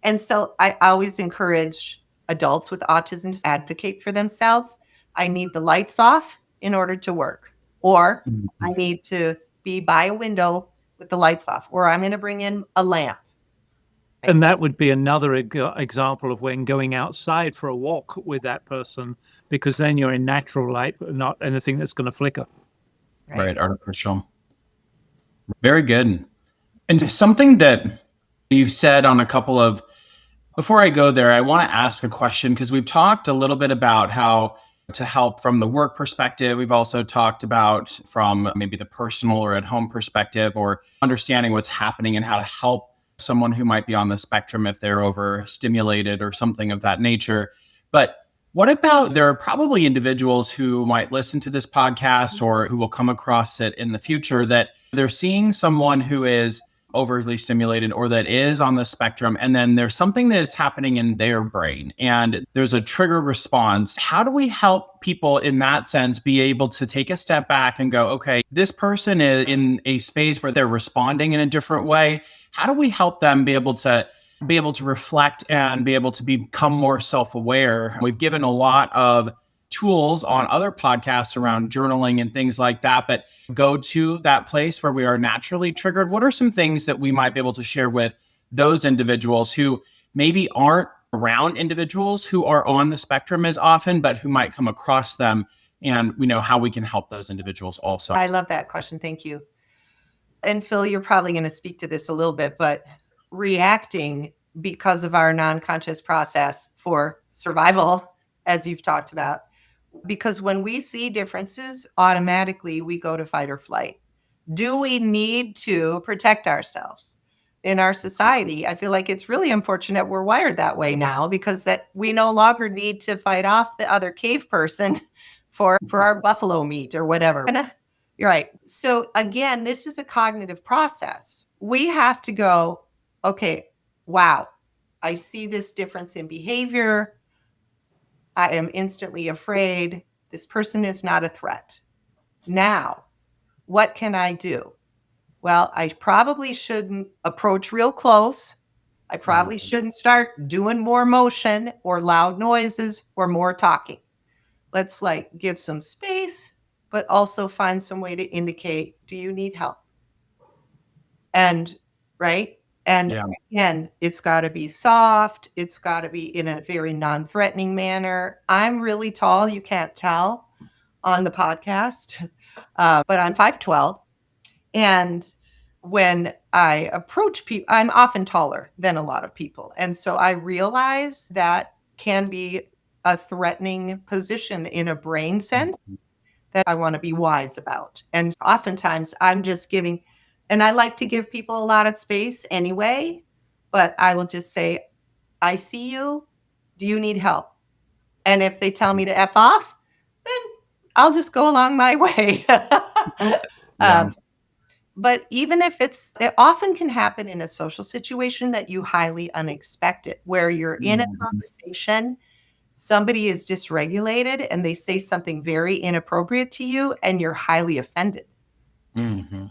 And so I always encourage adults with autism to advocate for themselves. I need the lights off in order to work, or I need to be by a window with the lights off, or I'm going to bring in a lamp. And that would be another example of when going outside for a walk with that person, because then you're in natural light, but not anything that's going to flicker. Right. Artificial. Very good. And something that you've said on a couple of, before I go there, I want to ask a question because we've talked a little bit about how to help from the work perspective. We've also talked about from maybe the personal or at home perspective, or understanding what's happening and how to help someone who might be on the spectrum if they're overstimulated or something of that nature. But what about, there are probably individuals who might listen to this podcast or who will come across it in the future that they're seeing someone who is overly stimulated or that is on the spectrum, and then there's something that is happening in their brain and there's a trigger response. How do we help people in that sense be able to take a step back and go, okay, this person is in a space where they're responding in a different way? How do we help them be able to reflect and be able to become more self-aware? We've given a lot of tools on other podcasts around journaling and things like that, but go to that place where we are naturally triggered. What are some things that we might be able to share with those individuals who maybe aren't around individuals who are on the spectrum as often, but who might come across them, and we know how we can help those individuals also? I love that question. Thank you. And Phil, you're probably going to speak to this a little bit, but reacting because of our non-conscious process for survival, as you've talked about, because when we see differences, automatically we go to fight or flight. Do we need to protect ourselves? In our society, I feel like it's really unfortunate we're wired that way now, because that we no longer need to fight off the other cave person for our buffalo meat or whatever. You're right. So again, this is a cognitive process. We have to go, okay, wow, I see this difference in behavior. I am instantly afraid. This person is not a threat. Now, what can I do? Well, I probably shouldn't approach real close. I probably shouldn't start doing more motion or loud noises or more talking. Let's like give some space, but also find some way to indicate, do you need help? And right. And Yeah. again, it's got to be soft. It's got to be in a very non-threatening manner. I'm really tall. You can't tell on the podcast, but I'm 5'12". And when I approach people, I'm often taller than a lot of people. And so I realize that can be a threatening position in a brain sense that I want to be wise about. And oftentimes I'm just giving, and I like to give people a lot of space anyway, but I will just say, I see you. Do you need help? And if they tell me to F off, then I'll just go along my way. Yeah. But even if it often can happen in a social situation that you highly unexpected, where you're in a conversation, somebody is dysregulated and they say something very inappropriate to you and you're highly offended. Mm-hmm.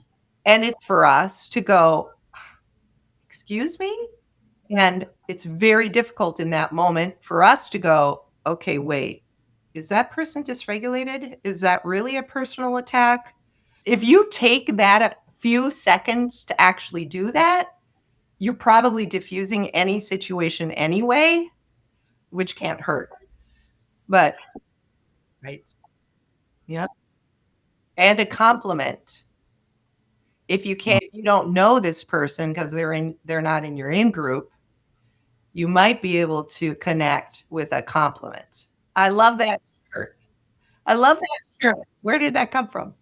And it's for us to go, excuse me? And it's very difficult in that moment for us to go, okay, wait, is that person dysregulated? Is that really a personal attack? If you take that a few seconds to actually do that, you're probably diffusing any situation anyway, which can't hurt. But right. Yep. And a compliment. If you don't know this person because they're not in your in group, you might be able to connect with a compliment. I love that shirt. I love that shirt. Where did that come from?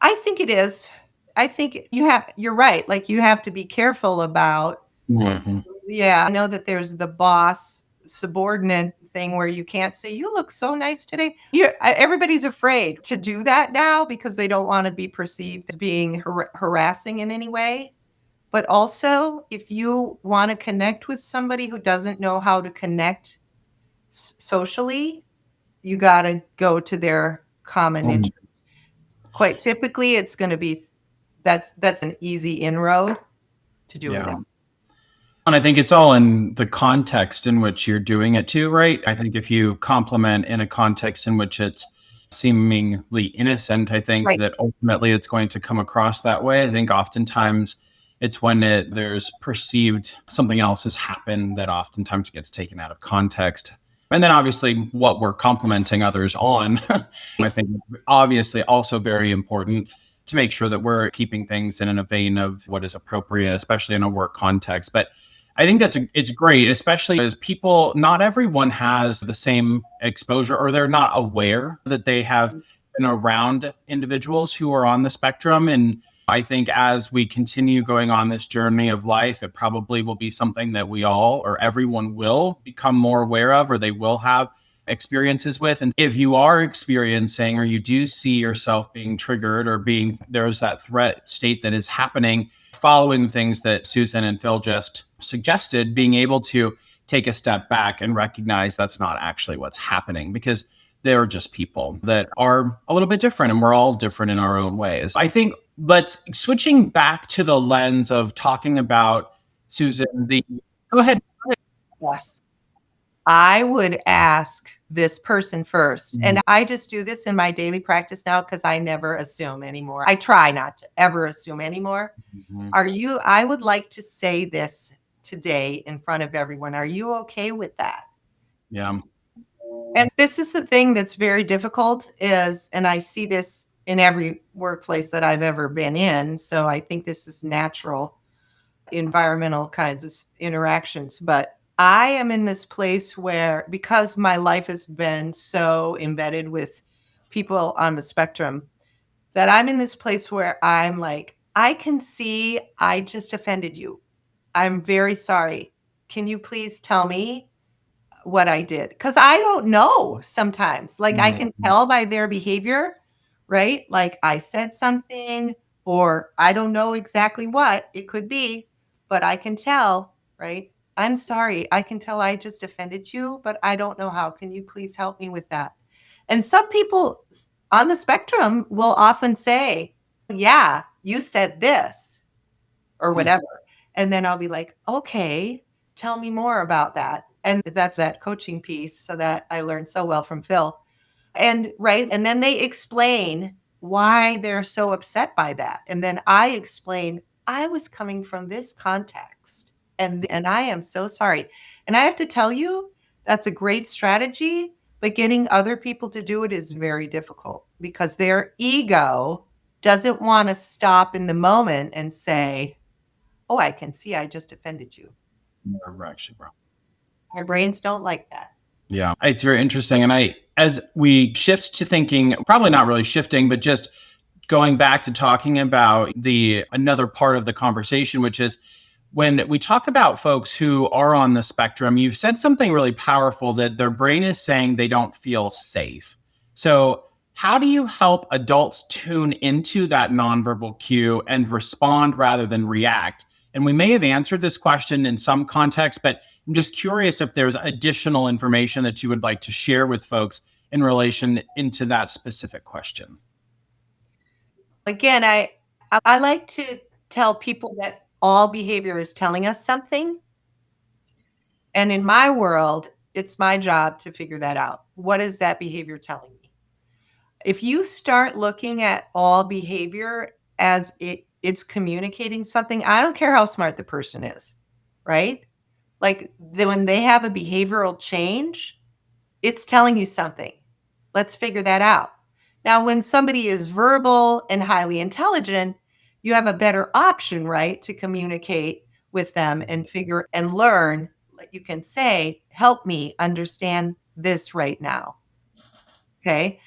I think it is. I think you're right. Like you have to be careful about, Mm-hmm. yeah, I know that there's the boss subordinate thing where you can't say, you look so nice today. Everybody's afraid to do that now because they don't want to be perceived as being harassing in any way. But also, if you want to connect with somebody who doesn't know how to connect socially, you got to go to their common interest. Quite typically, it's going to be that's an easy inroad to do it in. And I think it's all in the context in which you're doing it too, right? I think if you compliment in a context in which it's seemingly innocent, I think that ultimately it's going to come across that way. I think oftentimes it's when there's perceived something else has happened that oftentimes gets taken out of context. And then obviously what we're complimenting others on, I think obviously also very important to make sure that we're keeping things in a vein of what is appropriate, especially in a work context. But I think it's great, especially as people, not everyone has the same exposure or they're not aware that they have been around individuals who are on the spectrum. And I think as we continue going on this journey of life, it probably will be something that we all or everyone will become more aware of, or they will have experiences with. And if you are experiencing or you do see yourself being triggered or there's that threat state that is happening, following things that Susan and Phil just suggested, being able to take a step back and recognize that's not actually what's happening, because they're just people that are a little bit different and we're all different in our own ways. I think switching back to the lens of talking about, Susan, go ahead. Yes. I would ask this person first. And I just do this in my daily practice now because I never assume anymore. I try not to ever assume anymore. I would like to say this today in front of everyone. Are you okay with that? Yeah. And this is the thing that's very difficult and I see this in every workplace that I've ever been in. So I think this is natural environmental kinds of interactions. But I am in this place where, because my life has been so embedded with people on the spectrum, that I'm in this place where I'm like, I can see I just offended you. I'm very sorry. Can you please tell me what I did? Because I don't know sometimes. Like I can tell by their behavior, right? Like I said something, or I don't know exactly what it could be, but I can tell, right? I'm sorry. I can tell I just offended you, but I don't know how. Can you please help me with that? And some people on the spectrum will often say, yeah, you said this or whatever. And then I'll be like, okay, tell me more about that. And that's that coaching piece so that I learned so well from Phil. And right. And then they explain why they're so upset by that. And then I explain, I was coming from this context and I am so sorry. And I have to tell you, that's a great strategy, but getting other people to do it is very difficult because their ego doesn't want to stop in the moment and say, oh, I can see I just offended you. Our brains don't like that. Yeah, it's very interesting. And as we shift to thinking, probably not really shifting, but just going back to talking about another part of the conversation, which is when we talk about folks who are on the spectrum, you've said something really powerful that their brain is saying they don't feel safe. So how do you help adults tune into that nonverbal cue and respond rather than react? And we may have answered this question in some context, but I'm just curious if there's additional information that you would like to share with folks in relation into that specific question. Again, I like to tell people that all behavior is telling us something. And in my world, it's my job to figure that out. What is that behavior telling me? If you start looking at all behavior as it's communicating something, I don't care how smart the person is, right? Like when they have a behavioral change, it's telling you something. Let's figure that out. Now, when somebody is verbal and highly intelligent, you have a better option, right, to communicate with them and figure and learn. Like you can say, help me understand this right now. Okay.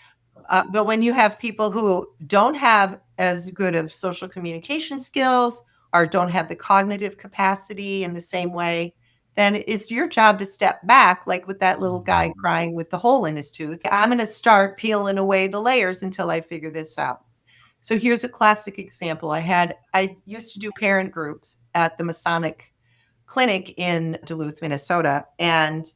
But when you have people who don't have as good of social communication skills or don't have the cognitive capacity in the same way, then it's your job to step back, like with that little guy crying with the hole in his tooth. I'm going to start peeling away the layers until I figure this out. So here's a classic example. I used to do parent groups at the Masonic Clinic in Duluth, Minnesota, and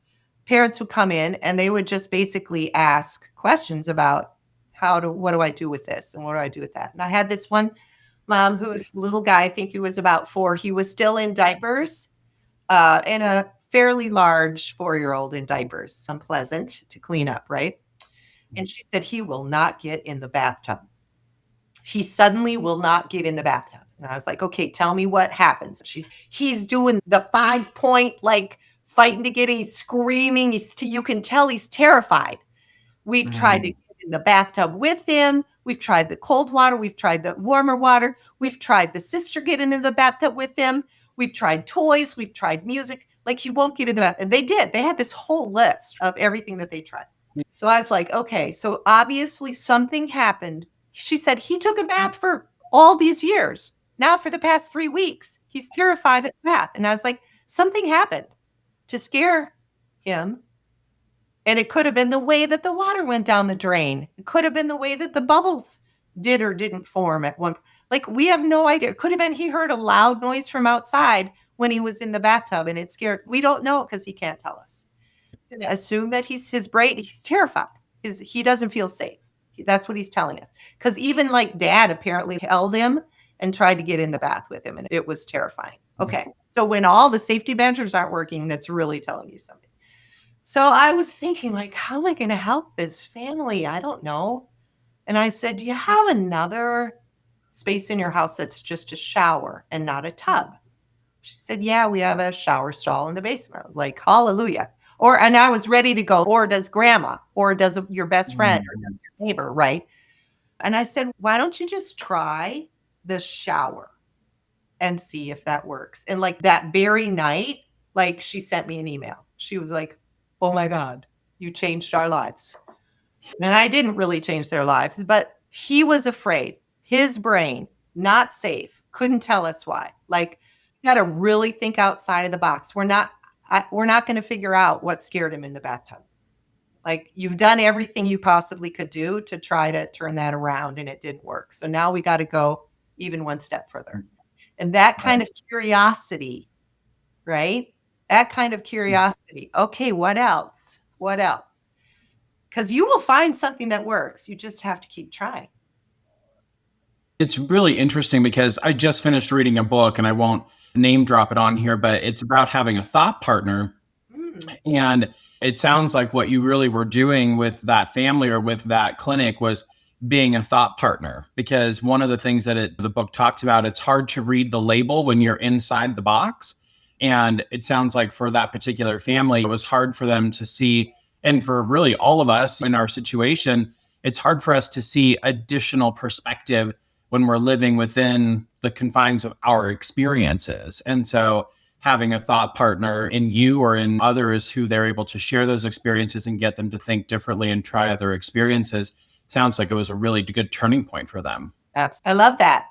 parents would come in and they would just basically ask questions about what do I do with this? And what do I do with that? And I had this one mom whose little guy, I think he was about 4. He was still in diapers, and a fairly large 4-year-old in diapers. It's unpleasant to clean up, right? And she said, he will not get in the bathtub. He suddenly will not get in the bathtub. And I was like, okay, tell me what happens. He's doing the 5-point, like fighting to get in. He's screaming. You can tell he's terrified. We've tried to get in the bathtub with him. We've tried the cold water. We've tried the warmer water. We've tried the sister getting in the bathtub with him. We've tried toys. We've tried music. Like he won't get in the bathtub. And they did. They had this whole list of everything that they tried. So I was like, okay, so obviously something happened. She said he took a bath for all these years. Now for the past 3 weeks, he's terrified of the bath. And I was like, something happened to scare him. And it could have been the way that the water went down the drain. It could have been the way that the bubbles did or didn't form at one. Like we have no idea. It could have been he heard a loud noise from outside when he was in the bathtub and it scared. We don't know because he can't tell us. Assume that his brain, he's terrified. He doesn't feel safe. That's what he's telling us. Because even like dad apparently held him and tried to get in the bath with him, and it was terrifying. Okay, so when all the safety measures aren't working, that's really telling you something. So I was thinking, like, how am I going to help this family? I don't know. And I said, do you have another space in your house that's just a shower and not a tub? She said, yeah, we have a shower stall in the basement. I was like, hallelujah. And I was ready to go, or does grandma, or does your best friend, or does your neighbor, right? And I said, why don't you just try the shower and see if that works? And like that very night, like she sent me an email. She was like, oh my God, you changed our lives. And I didn't really change their lives, but he was afraid. His brain, not safe, couldn't tell us why. Like, you got to really think outside of the box. We're not going to figure out what scared him in the bathtub. Like you've done everything you possibly could do to try to turn that around and it didn't work. So now we got to go even one step further. And that kind of curiosity, right, That kind of curiosity. Okay, what else? What else? Because you will find something that works. You just have to keep trying. It's really interesting because I just finished reading a book, and I won't name drop it on here, but it's about having a thought partner. And it sounds like what you really were doing with that family or with that clinic was being a thought partner, because one of the things that the book talks about, it's hard to read the label when you're inside the box. And it sounds like for that particular family, it was hard for them to see. And for really all of us in our situation, it's hard for us to see additional perspective when we're living within the confines of our experiences. And so having a thought partner in you or in others who they're able to share those experiences and get them to think differently and try other experiences sounds like it was a really good turning point for them. I love that.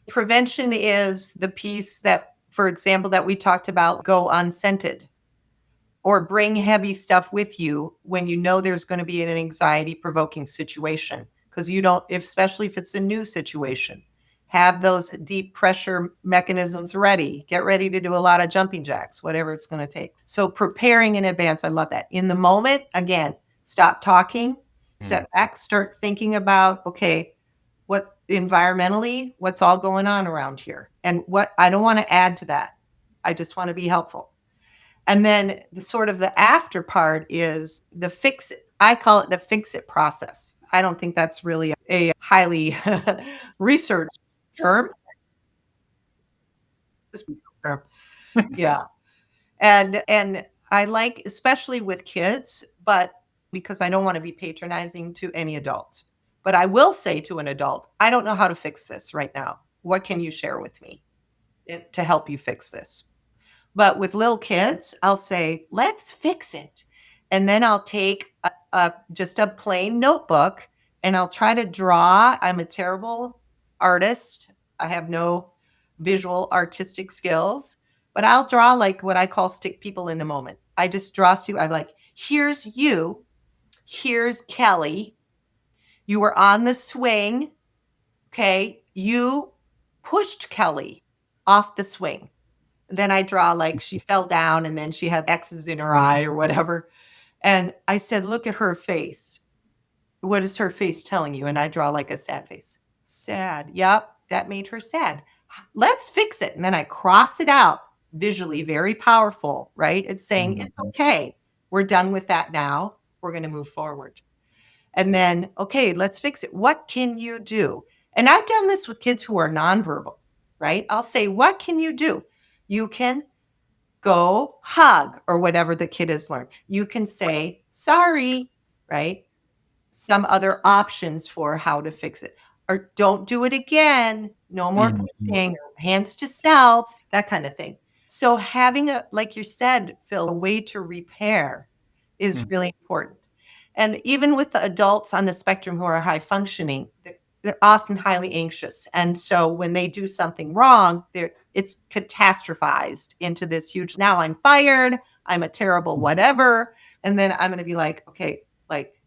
Prevention is the piece that, for example, that we talked about, go unscented or bring heavy stuff with you when you know there's going to be an anxiety provoking situation, because you don't, especially if it's a new situation, have those deep pressure mechanisms ready. Get ready to do a lot of jumping jacks, whatever it's going to take. So preparing in advance, I love that. In the moment, again, stop talking, step back, start thinking about, okay, what environmentally, what's all going on around here? And what I don't want to add to that. I just want to be helpful. And then the sort of the after part is the fix it. I call it the fix it process. I don't think that's really a highly researched term. Yeah. And I like, especially with kids, but because I don't want to be patronizing to any adult. But I will say to an adult, I don't know how to fix this right now. What can you share with me to help you fix this? But with little kids, I'll say, let's fix it. And then I'll take just a plain notebook and I'll try to draw. I'm a terrible artist. I have no visual artistic skills, but I'll draw like what I call stick people in the moment. I just draw I'm like, here's you. Here's Kelly. You were on the swing. Okay. You pushed Kelly off the swing. Then I draw like she fell down and then she had X's in her eye or whatever. And I said, look at her face. What is her face telling you? And I draw like a sad face. Sad. Yep. That made her sad. Let's fix it. And then I cross it out visually, very powerful, right? It's saying, it's okay. We're done with that now. We're going to move forward. And then, okay, let's fix it. What can you do? And I've done this with kids who are nonverbal, right? I'll say, what can you do? You can go hug or whatever the kid has learned. You can say, sorry, right? Some other options for how to fix it. Or don't do it again. No more pushing, hands to self, that kind of thing. So having like you said, Phil, a way to repair is really important. And even with the adults on the spectrum who are high functioning, they're often highly anxious. And so when they do something wrong, it's catastrophized into this huge, now I'm fired, I'm a terrible whatever. And then I'm going to be like, okay, like,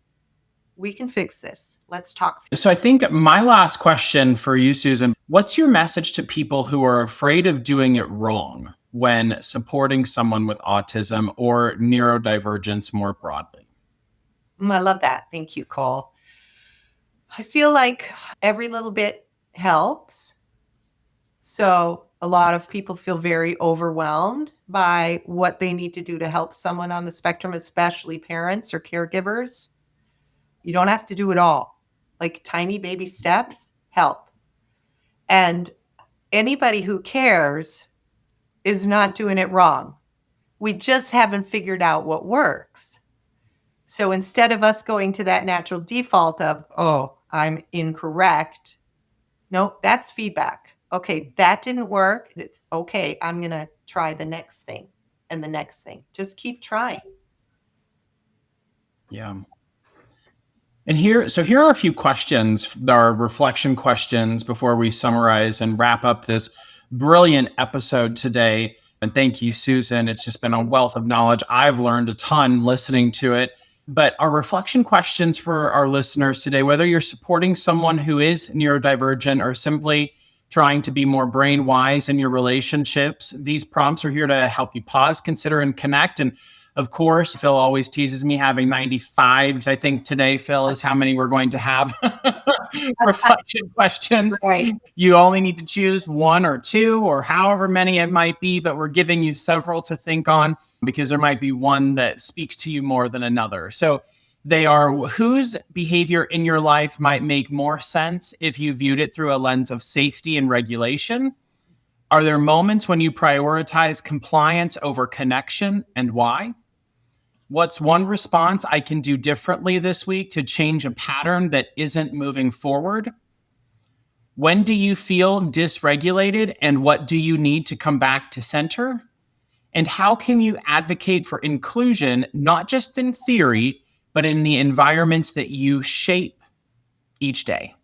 we can fix this. Let's talk. So I think my last question for you, Susan, what's your message to people who are afraid of doing it wrong when supporting someone with autism or neurodivergence more broadly? I love that. Thank you, Cole. I feel like every little bit helps. So a lot of people feel very overwhelmed by what they need to do to help someone on the spectrum, especially parents or caregivers. You don't have to do it all. Like tiny baby steps help. And anybody who cares is not doing it wrong. We just haven't figured out what works. So instead of us going to that natural default of, oh, I'm incorrect. No, that's feedback. Okay, that didn't work. It's okay. I'm going to try the next thing and the next thing. Just keep trying. Yeah. And here are a few questions, our reflection questions before we summarize and wrap up this brilliant episode today. And thank you, Susan. It's just been a wealth of knowledge. I've learned a ton listening to it. But our reflection questions for our listeners today, whether you're supporting someone who is neurodivergent or simply trying to be more brain wise in your relationships, these prompts are here to help you pause, consider, and connect. And of course, Phil always teases me having 95. I think today, Phil, is how many we're going to have reflection questions. Right. You only need to choose one or two or however many it might be, but we're giving you several to think on because there might be one that speaks to you more than another. So they are: whose behavior in your life might make more sense if you viewed it through a lens of safety and regulation? Are there moments when you prioritize compliance over connection, and why? What's one response I can do differently this week to change a pattern that isn't moving forward? When do you feel dysregulated, and what do you need to come back to center? And how can you advocate for inclusion, not just in theory, but in the environments that you shape each day?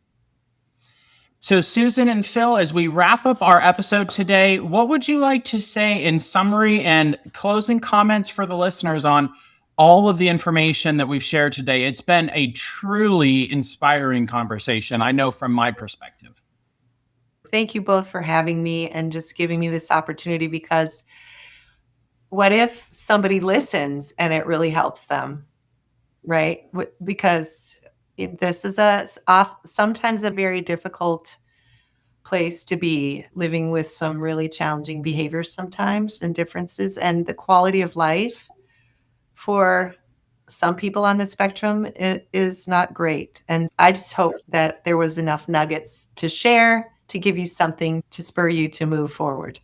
So, Susan and Phil, as we wrap up our episode today, what would you like to say in summary and closing comments for the listeners on all of the information that we've shared today? It's been a truly inspiring conversation, I know from my perspective. Thank you both for having me and just giving me this opportunity, because what if somebody listens and it really helps them, right? Because this is sometimes a very difficult place to be, living with some really challenging behaviors sometimes and differences, and the quality of life for some people on the spectrum is not great. And I just hope that there was enough nuggets to share to give you something to spur you to move forward.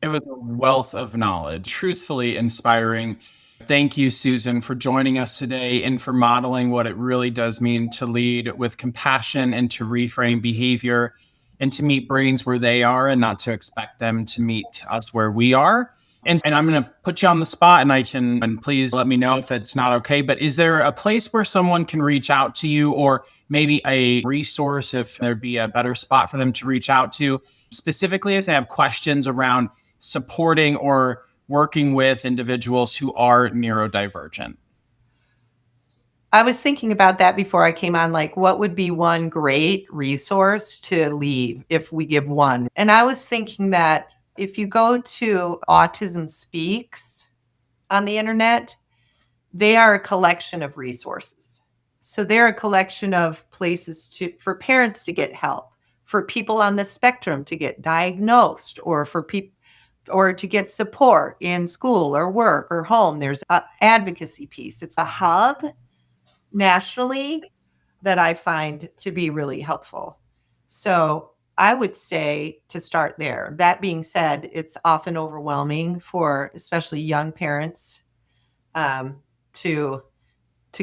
It was a wealth of knowledge, truthfully inspiring. Thank you, Susan, for joining us today and for modeling what it really does mean to lead with compassion and to reframe behavior and to meet brains where they are and not to expect them to meet us where we are. And I'm going to put you on the spot, and please let me know if it's not okay, but is there a place where someone can reach out to you, or maybe a resource if there'd be a better spot for them to reach out to, specifically if they have questions around supporting or working with individuals who are neurodivergent? I was thinking about that before I came on, like what would be one great resource to leave if we give one? And I was thinking that if you go to Autism Speaks on the internet, they are a collection of resources. So they're a collection of places for parents to get help, for people on the spectrum to get diagnosed, or for people, or to get support in school or work or home. There's an advocacy piece. It's a hub nationally that I find to be really helpful. So I would say to start there. That being said, it's often overwhelming for especially young parents to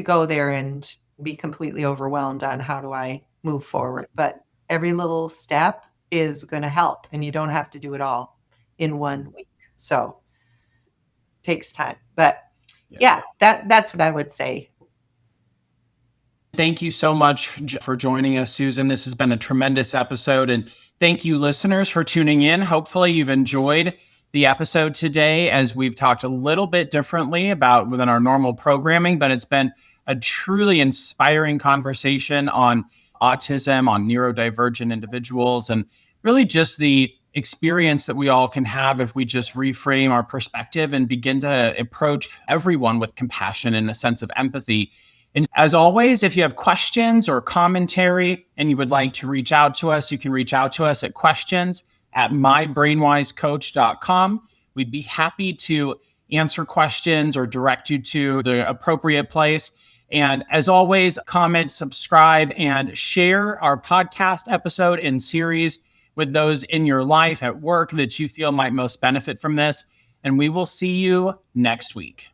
go there and be completely overwhelmed on how do I move forward. But every little step is going to help, and you don't have to do it all in 1 week. So it takes time. But yeah, that's what I would say. Thank you so much for joining us, Susan. This has been a tremendous episode. And thank you, listeners, for tuning in. Hopefully you've enjoyed the episode today, as we've talked a little bit differently about within our normal programming, but it's been a truly inspiring conversation on autism, on neurodivergent individuals, and really just the experience that we all can have if we just reframe our perspective and begin to approach everyone with compassion and a sense of empathy. And as always, if you have questions or commentary and you would like to reach out to us, you can reach out to us at questions@mybrainwisecoach.com. We'd be happy to answer questions or direct you to the appropriate place. And as always, comment, subscribe, and share our podcast episode and series with those in your life, at work, that you feel might most benefit from this. And we will see you next week.